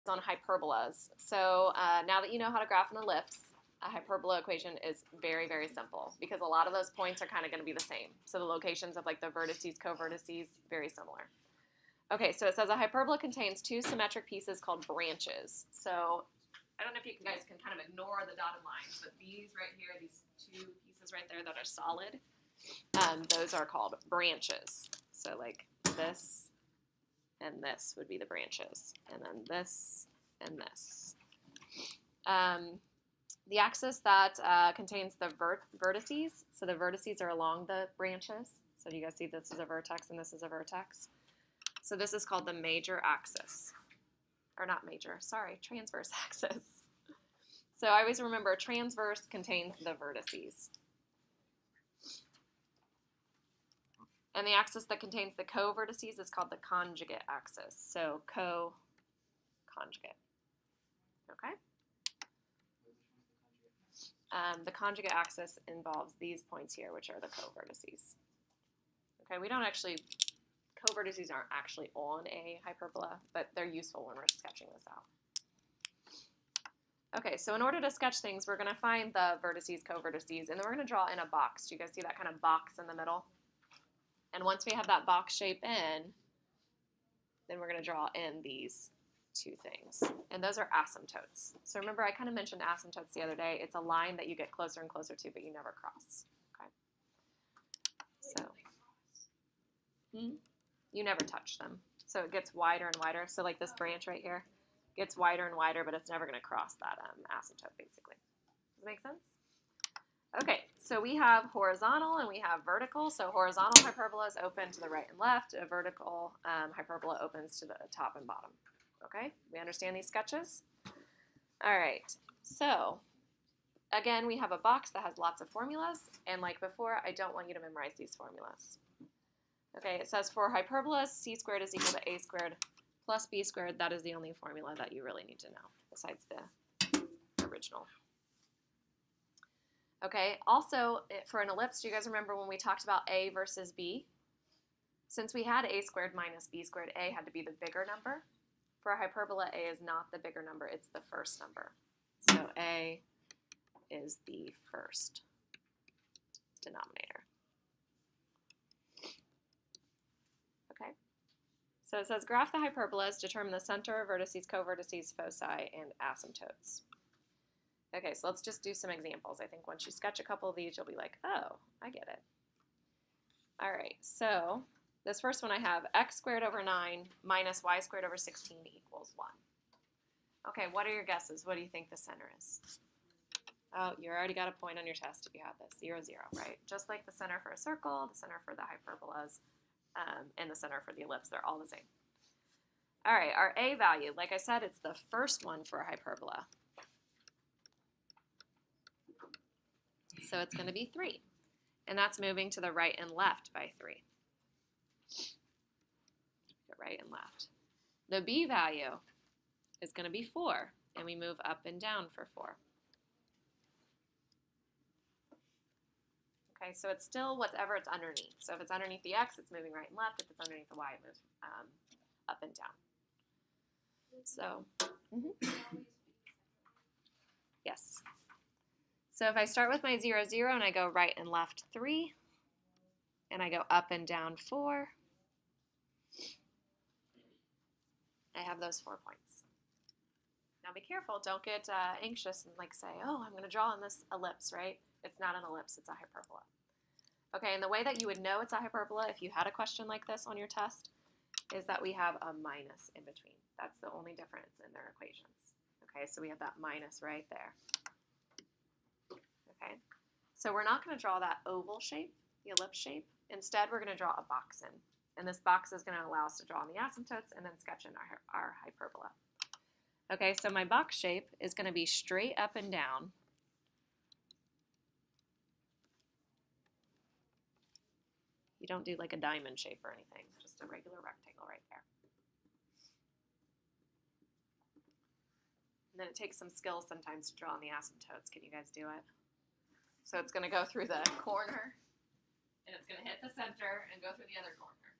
on hyperbolas. So now that you know how to graph an ellipse, a hyperbola equation is very, very simple because a lot of those points are kind of going to be the same. So the locations of like the vertices, co-vertices, very similar. Okay, so it says a hyperbola contains two symmetric pieces called branches. So I don't know if you guys can kind of ignore the dotted lines, but these right here, these two pieces right there that are solid, those are called branches. So like this and this would be the branches, and then this and this. The axis that contains the vertices, so the vertices are along the branches. So do you guys see this is a vertex and this is a vertex? So this is called the major axis. Or not major, sorry, transverse axis. So I always remember transverse contains the vertices. And the axis that contains the co-vertices is called the conjugate axis. So co-conjugate. Okay? The conjugate axis involves these points here, which are the co-vertices. Okay, we don't actually, co-vertices aren't actually on a hyperbola, but they're useful when we're sketching this out. Okay, so in order to sketch things, we're going to find the vertices, co-vertices, and then we're going to draw in a box. Do you guys see that kind of box in the middle? And once we have that box shape in, then we're going to draw in these two things. And those are asymptotes. So remember, I kind of mentioned asymptotes the other day. It's a line that you get closer and closer to, but you never cross. Okay. So you never touch them. So it gets wider and wider. So like this branch right here gets wider and wider, but it's never going to cross that asymptote, basically. Does that make sense? Okay, so we have horizontal and we have vertical. So horizontal hyperbola is open to the right and left. A vertical hyperbola opens to the top and bottom. Okay, we understand these sketches? All right, so again, we have a box that has lots of formulas. And like before, I don't want you to memorize these formulas. Okay, it says for hyperbolas, c squared is equal to a squared plus b squared. That is the only formula that you really need to know besides the original. Okay, also for an ellipse, do you guys remember when we talked about a versus b? Since we had a squared minus b squared, a had to be the bigger number. For a hyperbola, a is not the bigger number, it's the first number. So a is the first denominator. Okay, so it says graph the hyperbolas, determine the center, vertices, co-vertices, foci, and asymptotes. Okay, so let's just do some examples. I think once you sketch a couple of these, you'll be like, oh, I get it. All right, so this first one I have x squared over 9 minus y squared over 16 equals 1. Okay, what are your guesses? What do you think the center is? Oh, you already got a point on your test if you have this. 0, 0, right? Just like the center for a circle, the center for the hyperbolas, and the center for the ellipse, they're all the same. All right, our a value, like I said, it's the first one for a hyperbola. So it's going to be 3. And that's moving to the right and left by 3. Right and left. The b value is going to be 4. And we move up and down for 4. Okay, so it's still whatever it's underneath. So if it's underneath the x, it's moving right and left. If it's underneath the y, it moves up and down. So, yes. So if I start with my 0, 0, and I go right and left 3, and I go up and down 4, I have those 4 points. Now be careful, don't get anxious and like say, oh, I'm going to draw on this ellipse, right? It's not an ellipse, it's a hyperbola. Okay, and the way that you would know it's a hyperbola if you had a question like this on your test is that we have a minus in between. That's the only difference in their equations. Okay, so we have that minus right there. Okay, so we're not going to draw that oval shape, the ellipse shape. Instead, we're going to draw a box in. And this box is going to allow us to draw in the asymptotes and then sketch in our hyperbola. Okay, so my box shape is going to be straight up and down. You don't do like a diamond shape or anything, just a regular rectangle right there. And then it takes some skill sometimes to draw in the asymptotes. Can you guys do it? So it's going to go through the corner, and it's going to hit the center and go through the other corner.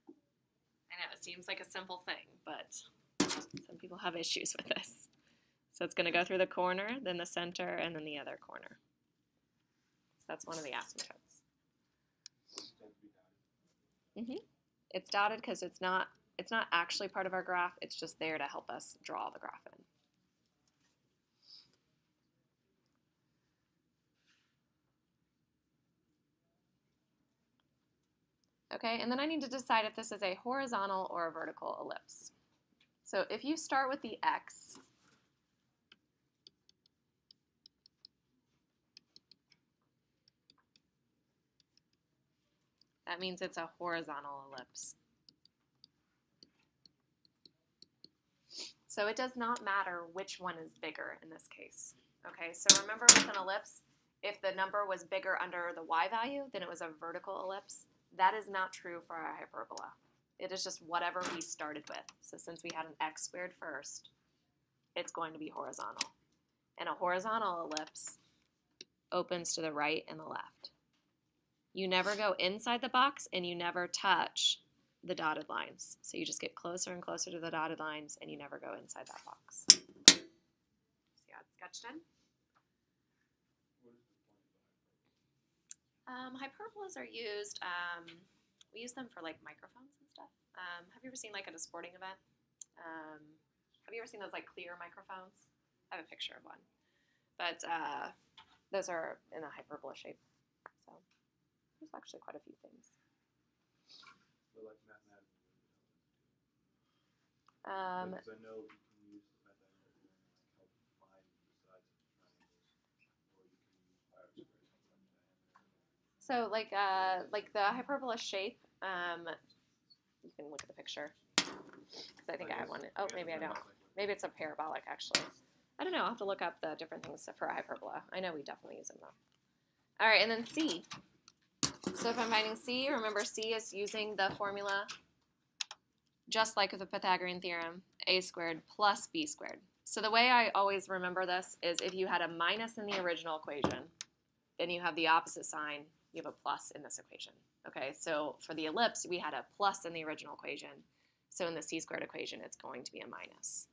I know it seems like a simple thing, but Some people have issues with this. So it's going to go through the corner, then the center, and then the other corner. So that's one of the asymptotes. It's dotted because it's not actually part of our graph. It's just there to help us draw the graph in. Okay, and then I need to decide if this is a horizontal or a vertical ellipse. So if you start with the X, that means it's a horizontal ellipse. So it does not matter which one is bigger in this case. Okay, so remember with an ellipse, if the number was bigger under the y value, then it was a vertical ellipse. That is not true for our hyperbola. It is just whatever we started with. So since we had an x squared first, it's going to be horizontal. And a horizontal ellipse opens to the right and the left. You never go inside the box and you never touch the dotted lines. So you just get closer and closer to the dotted lines and you never go inside that box. See how it's sketched in? Hyperbolas are used, we use them for like microphones and stuff. Have you ever seen like at a sporting event? Have you ever seen those like clear microphones? I have a picture of one. But those are in a hyperbola shape. So there's actually quite a few things. So like mathematical because I know you can use the mathematical like help find the sides of the triangles, or you can use pi squared to find diameter. So like the hyperbola shape, you can look at the picture because I think I have one. Oh, maybe I don't. Maybe it's a parabolic actually. I don't know. I'll have to look up the different things for a hyperbola. I know we definitely use them though. All right, and then C. So if I'm finding C, remember C is using the formula just like with the Pythagorean theorem, a squared plus b squared. So the way I always remember this is if you had a minus in the original equation, then you have the opposite sign, you have a plus in this equation. Okay, so for the ellipse, we had a plus in the original equation. So in the c squared equation, it's going to be a minus.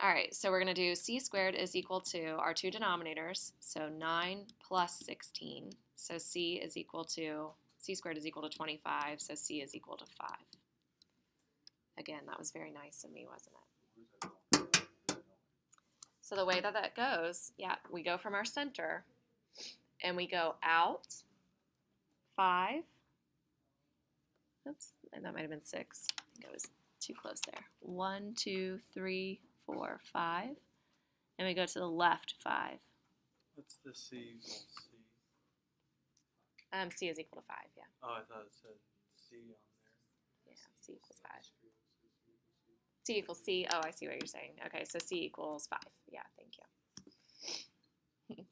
All right, so we're going to do c squared is equal to our two denominators, so 9 plus 16. So c squared is equal to 25, so c is equal to 5. Again, that was very nice of me, wasn't it? So the way that that goes, yeah, we go from our center, and we go out 5. Oops, and that might have been 6. I think I was too close there. 1, 2, 3, 4, 5. And we go to the left 5. What's the c equals c? C is equal to 5, yeah. Oh, I thought it said c on there. Yeah, c equals 5. C equals c. Oh, I see what you're saying. Okay, so c equals 5. Yeah, thank you.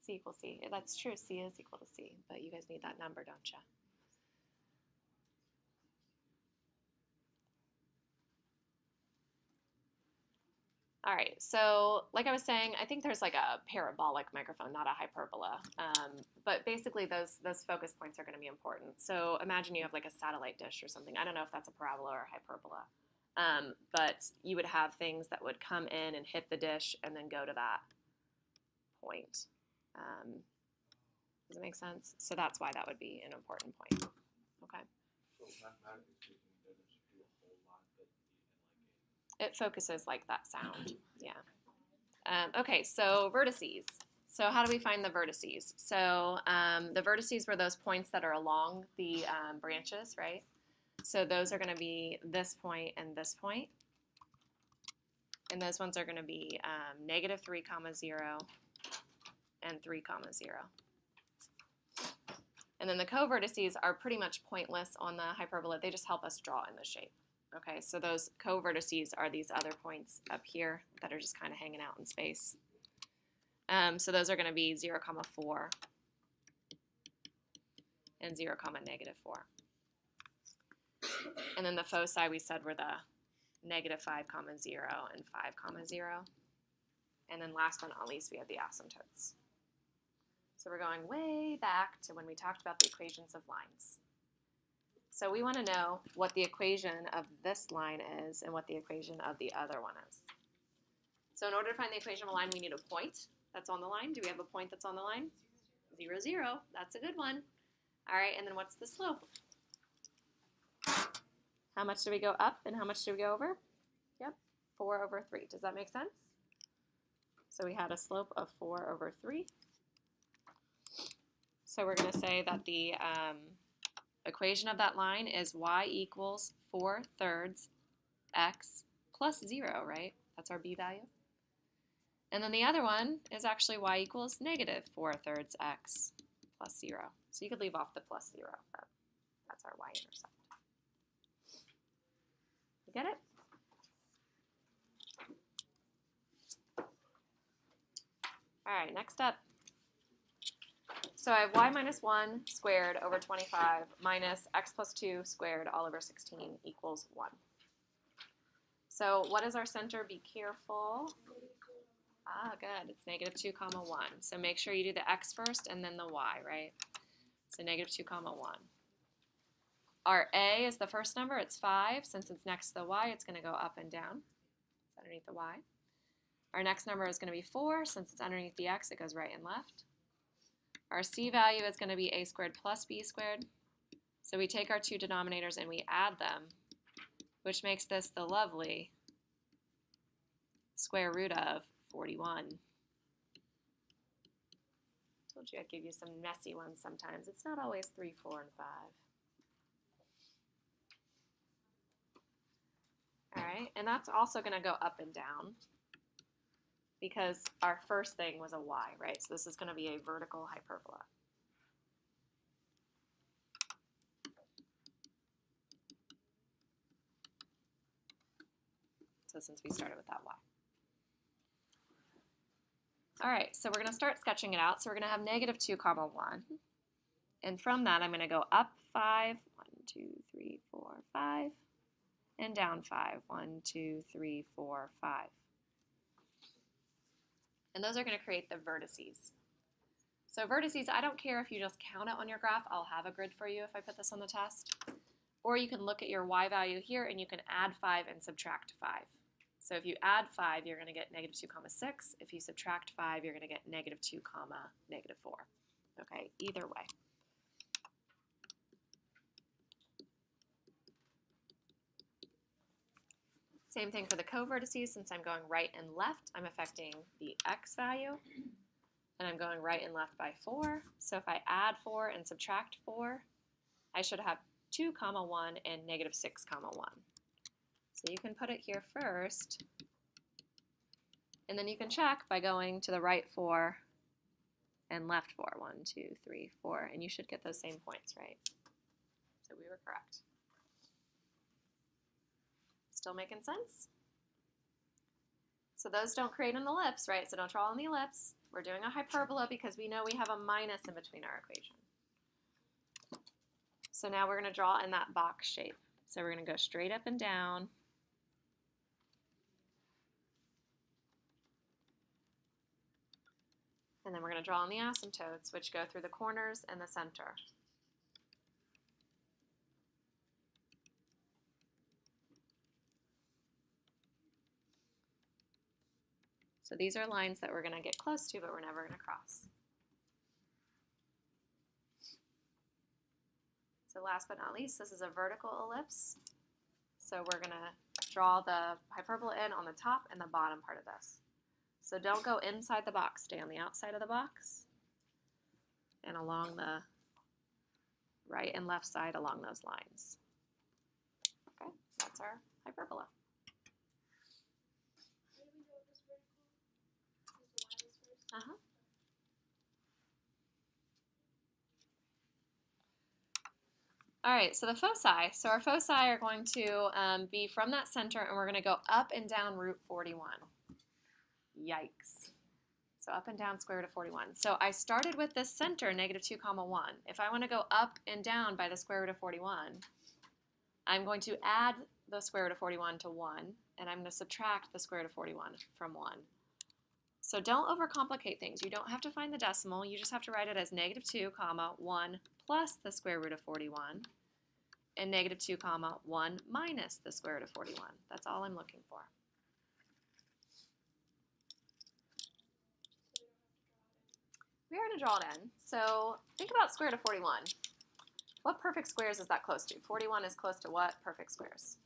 C equals c. That's true. C is equal to c, but you guys need that number, don't you? All right, so like I was saying, I think there's like a parabolic microphone, not a hyperbola. But basically those focus points are going to be important. So imagine you have like a satellite dish or something. I don't know if that's a parabola or a hyperbola. But you would have things that would come in and hit the dish and then go to that point. Does it make sense? So that's why that would be an important point. Okay. So mathematically speaking, it doesn't do a whole lot, but it focuses like that sound. Yeah. Okay, so vertices. So how do we find the vertices? So the vertices were those points that are along the branches, right? So those are going to be this point and this point. And those ones are going to be -3, 0, and 3, 0. And then the co-vertices are pretty much pointless on the hyperbola. They just help us draw in the shape. Okay, so those co-vertices are these other points up here that are just kind of hanging out in space. So those are going to be 0, 4, and 0, -4. And then the foci we said were the -5, 0, and 5, 0. And then last but not least, we have the asymptotes. So we're going way back to when we talked about the equations of lines. So we want to know what the equation of this line is and what the equation of the other one is. So in order to find the equation of a line, we need a point that's on the line. Do we have a point that's on the line? 0, 0. That's a good one. All right, and then what's the slope? How much do we go up and how much do we go over? Yep, 4 over 3. Does that make sense? So we had a slope of 4 over 3. So we're going to say that the equation of that line is y equals 4/3 x plus 0, right? That's our b value. And then the other one is actually y equals negative 4/3 x plus 0. So you could leave off the plus 0, but that's our y-intercept. You get it? All right, next up. So I have y minus 1 squared over 25 minus x plus 2 squared all over 16 equals 1. So what is our center? Be careful. Ah, good. It's negative 2 comma 1. So make sure you do the x first and then the y, right? So negative 2 comma 1. Our a is the first number. It's 5. Since it's next to the y, it's going to go up and down. It's underneath the y. Our next number is going to be 4. Since it's underneath the x, it goes right and left. Our c value is going to be a squared plus b squared. So we take our two denominators and we add them, which makes this the lovely square root of 41. Told you I'd give you some messy ones sometimes. It's not always 3, 4, and 5. All right, and that's also going to go up and down because our first thing was a y, right? So this is going to be a vertical hyperbola. So since we started with that y. All right, so we're going to start sketching it out. So we're going to have negative 2 comma 1. And from that, I'm going to go up 5, 1, 2, 3, 4, 5, and down 5, 1, 2, 3, 4, 5. And those are going to create the vertices. So vertices, I don't care if you just count it on your graph. I'll have a grid for you if I put this on the test. Or you can look at your y value here and you can add 5 and subtract 5. So if you add 5, you're going to get negative 2 comma 6. If you subtract 5, you're going to get negative 2 comma negative 4. Okay, either way. Same thing for the co-vertices. Since I'm going right and left, I'm affecting the x value. And I'm going right and left by 4. So if I add 4 and subtract 4, I should have 2 comma 1 and negative 6 comma 1. So you can put it here first, and then you can check by going to the right 4 and left 4. 1, 2, 3, 4, and you should get those same points, right? So we were correct. Still making sense? So those don't create an ellipse, right? So don't draw on the ellipse. We're doing a hyperbola because we know we have a minus in between our equation. So now we're going to draw in that box shape. So we're going to go straight up and down. And then we're going to draw in the asymptotes, which go through the corners and the center. So these are lines that we're going to get close to, but we're never going to cross. So last but not least, this is a vertical ellipse. So we're going to draw the hyperbola in on the top and the bottom part of this. So don't go inside the box, stay on the outside of the box and along the right and left side along those lines. Okay, that's our hyperbola. Uh-huh. All right, so the foci. So our foci are going to be from that center, and we're going to go up and down root 41. Yikes. So up and down square root of 41. So I started with this center, negative 2 comma 1. If I want to go up and down by the square root of 41, I'm going to add the square root of 41 to 1, and I'm going to subtract the square root of 41 from 1. So don't overcomplicate things. You don't have to find the decimal. You just have to write it as negative 2 comma 1 plus the square root of 41. and negative 2 comma 1 minus the square root of 41. That's all I'm looking for. We are going to draw it in. So think about square root of 41. What perfect squares is that close to? 41 is close to what perfect squares?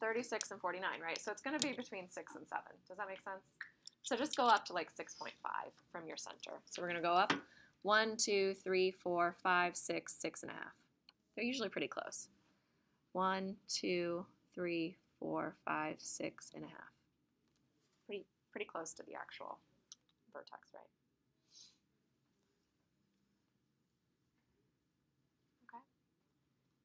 36 and 49, right? So it's going to be between 6 and 7. Does that make sense? So just go up to like 6.5 from your center. So we're going to go up 1, 2, 3, 4, 5, 6, 6.5. They're usually pretty close. 1, 2, 3, 4, 5, 6.5. Pretty close to the actual vertex, right? Okay.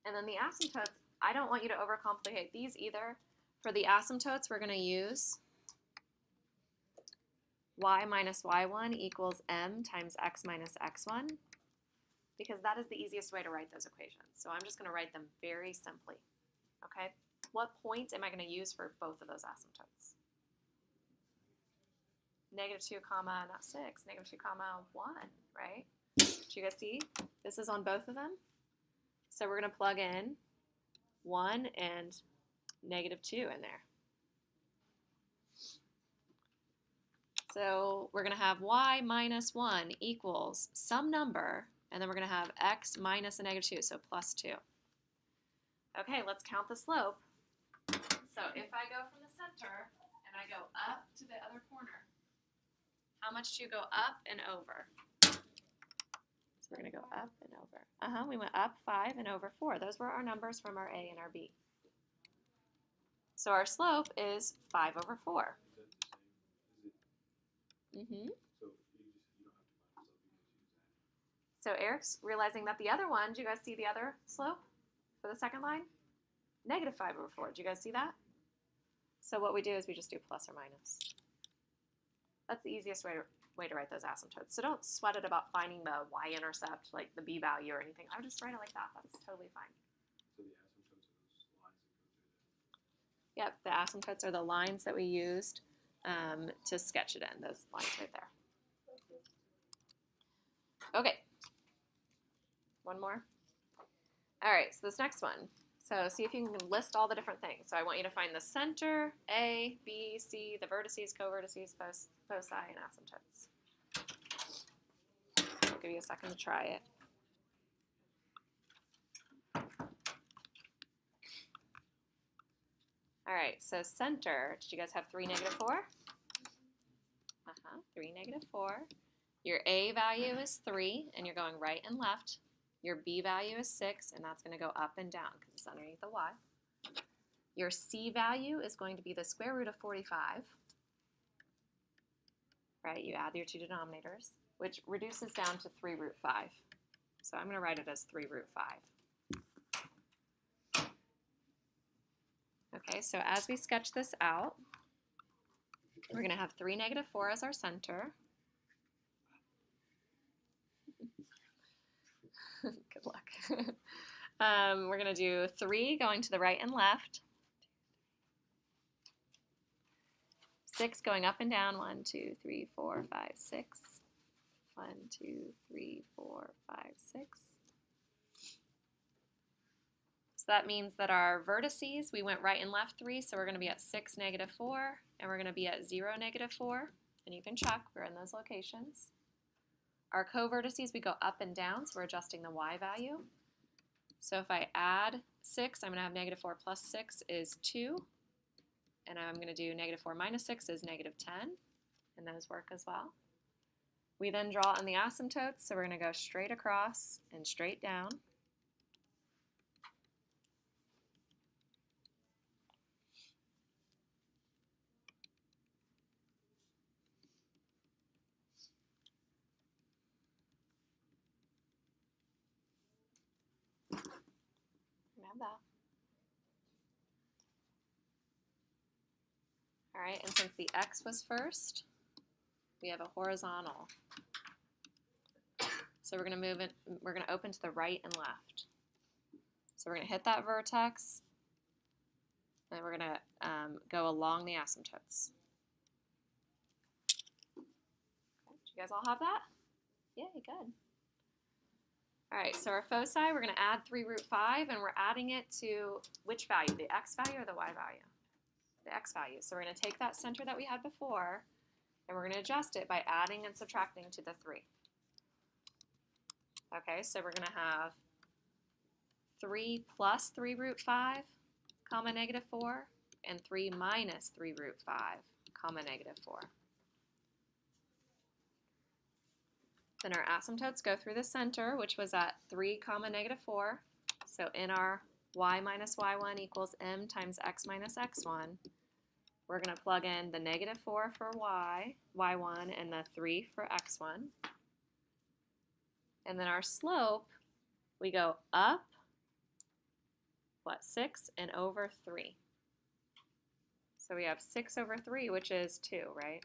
And then the asymptotes, I don't want you to overcomplicate these either. For the asymptotes, we're going to use y minus y1 equals m times x minus x1, because that is the easiest way to write those equations. So I'm just going to write them very simply. Okay? What point am I going to use for both of those asymptotes? Negative 2 comma, not 6, negative 2 comma 1, right? Do you guys see? This is on both of them. So we're going to plug in 1 and negative 2 in there. So we're going to have y minus 1 equals some number, and then we're going to have x minus a negative 2, so plus 2. Okay, let's count the slope. So if I go from the center and I go up to the other corner, how much do you go up and over? So we're going to go up and over. We went up 5 and over 4. Those were our numbers from our A and our B. So our slope is 5 over 4. So Eric's realizing that the other one, do you guys see the other slope for the second line? Negative 5 over 4. Do you guys see that? So what we do is we just do plus or minus. That's the easiest way to write those asymptotes. So don't sweat it about finding the y-intercept, like the b value or anything. I would just write it like that. That's totally fine. So the asymptotes are those lines that go through it? Yep, the asymptotes are the lines that we used to sketch it in, those lines right there. Okay. One more. All right, so this next one. So see if you can list all the different things. So I want you to find the center, A, B, C, the vertices, co-vertices, foci, and asymptotes. I'll give you a second to try it. All right, so center, did you guys have 3, negative 4? 3, negative 4. Your A value is 3, and you're going right and left. Your B value is 6, and that's going to go up and down because it's underneath the y. Your C value is going to be the square root of 45. Right, you add your two denominators, which reduces down to 3 root 5. So I'm going to write it as 3 root 5. Okay, so as we sketch this out, we're going to have 3, negative 4 as our center. Good luck. We're going to do 3 going to the right and left. 6 going up and down. 1, 2, 3, 4, 5, 6. 1, 2, 3, 4, 5, 6. So that means that our vertices, we went right and left 3, so we're going to be at 6, negative 4, and we're going to be at 0, negative 4. And you can check, we're in those locations. Our co-vertices, we go up and down, so we're adjusting the y value. So if I add 6, I'm going to have negative 4 plus 6 is 2. And I'm going to do negative 4 minus 6 is negative 10. And those work as well. We then draw on the asymptotes, so we're going to go straight across and straight down. Have that. All right, and since the x was first, we have a horizontal. So we're going to move it, we're going to open to the right and left. So we're going to hit that vertex, and we're going to go along the asymptotes. Okay, do you guys all have that? Yay, good. All right, so our foci, we're going to add 3 root 5, and we're adding it to which value, the x value or the y value? The x value. So we're going to take that center that we had before, and we're going to adjust it by adding and subtracting to the 3. Okay, so we're going to have 3 plus 3 root 5, comma, negative 4, and 3 minus 3 root 5, comma, negative 4. Then our asymptotes go through the center, which was at 3 comma negative 4. So in our y minus y1 equals m times x minus x1, we're going to plug in the negative 4 for y1, and the 3 for x1. And then our slope, we go up, 6 and over 3. So we have 6 over 3, which is 2, right?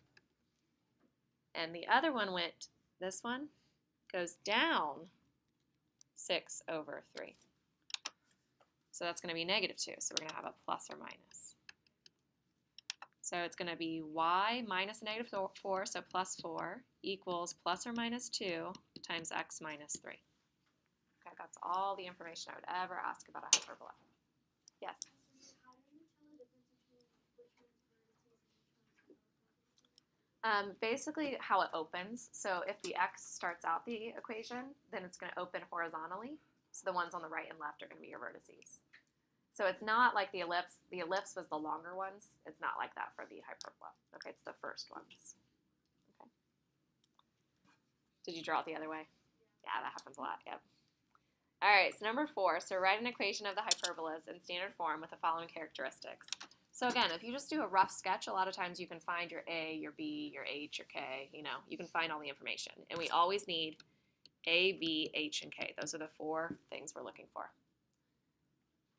And the other one went, this one goes down 6 over 3. So that's going to be negative 2. So we're going to have a plus or minus. So it's going to be y minus a negative 4, so plus 4, equals plus or minus 2 times x minus 3. Okay, that's all the information I would ever ask about a hyperbola. Yes? Basically how it opens. So if the x starts out the equation, then it's going to open horizontally. So the ones on the right and left are going to be your vertices. So it's not like the ellipse. The ellipse was the longer ones. It's not like that for the hyperbola. Okay, it's the first ones. Okay. Did you draw it the other way? Yeah, that happens a lot. Yep. All right, so number 4. So write an equation of the hyperbolas in standard form with the following characteristics. So again, if you just do a rough sketch, a lot of times you can find your A, your B, your H, your K, you can find all the information. And we always need A, B, H, and K. Those are the 4 things we're looking for.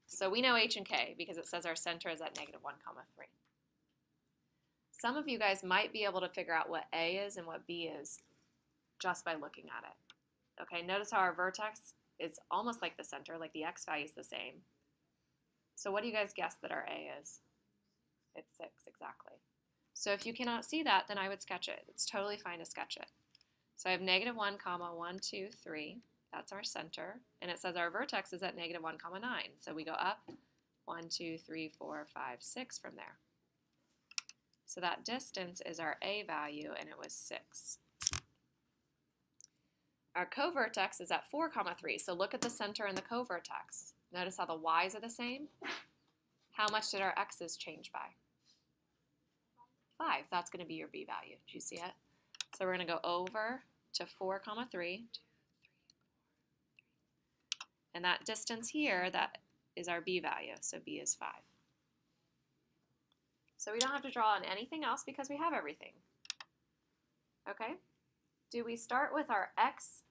So we know H and K because it says our center is at negative 1, 3. Some of you guys might be able to figure out what A is and what B is just by looking at it. Okay, notice how our vertex is almost like the center, like the X value is the same. So what do you guys guess that our A is? It's 6, exactly. So if you cannot see that, then I would sketch it. It's totally fine to sketch it. So I have negative 1, 1, 2, 3. That's our center. And it says our vertex is at negative 1, 9. So we go up 1, 2, 3, 4, 5, 6 from there. So that distance is our A value, and it was 6. Our covertex is at 4, 3. So look at the center and the covertex. Notice how the y's are the same. How much did our x's change by? 5. That's going to be your B value. Did you see it? So we're going to go over to 4, 3. And that distance here, that is our B value. So B is 5. So we don't have to draw on anything else because we have everything. Okay? Do we start with our x,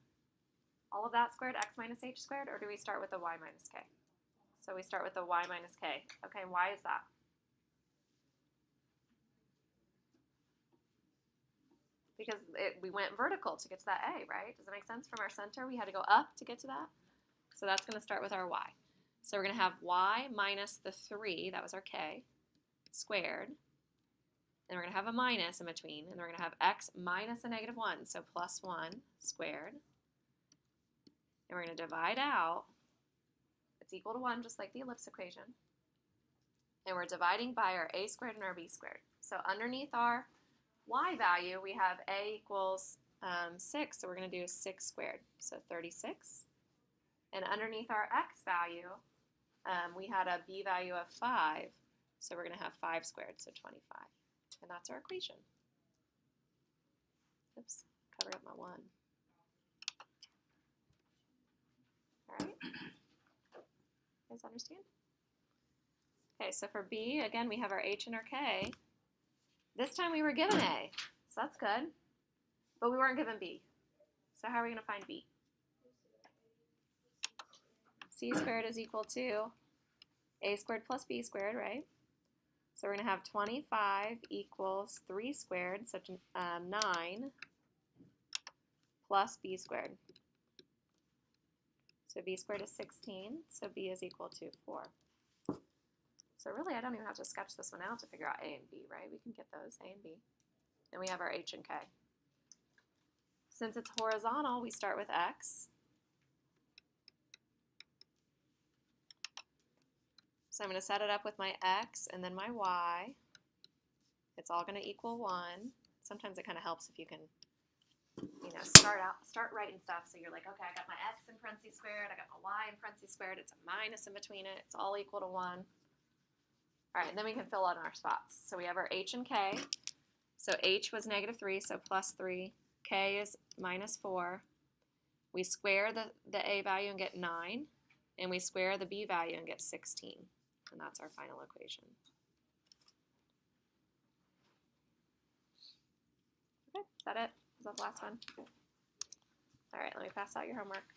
all of that squared, x minus h squared, or do we start with the y minus k? So we start with the y minus k. Okay, why is that? Because we went vertical to get to that A, right? Does it make sense? From our center, we had to go up to get to that. So that's going to start with our y. So we're going to have y minus the 3, that was our k, squared. Then we're going to have a minus in between, and we're going to have x minus a negative 1, so plus 1 squared. And we're going to divide out. It's equal to 1, just like the ellipse equation. And we're dividing by our a squared and our b squared. So underneath our y value, we have a equals 6, so we're going to do 6 squared, so 36. And underneath our x value, we had a b value of 5, so we're going to have 5 squared, so 25. And that's our equation. Oops, covered up my 1. All right. You guys understand? Okay, so for B, again, we have our H and our K. This time we were given A, so that's good. But we weren't given B. So how are we going to find B? C squared is equal to A squared plus B squared, right? So we're going to have 25 equals 3 squared, so 9 plus B squared. So B squared is 16, so B is equal to 4. So really, I don't even have to sketch this one out to figure out A and B, right? We can get those, A and B. Then we have our H and K. Since it's horizontal, we start with X. So I'm going to set it up with my x and then my y. It's all going to equal 1. Sometimes it kind of helps if you can, start writing stuff. So you're like, okay, I got my x in parentheses squared, I got my y in parentheses squared, it's a minus in between it, it's all equal to 1. All right, and then we can fill in our spots. So we have our h and k. So h was -3, so +3. K is -4. We square the a value and get 9. And we square the b value and get 16. And that's our final equation. Okay, is that it? Is that the last one? All right, let me pass out your homework.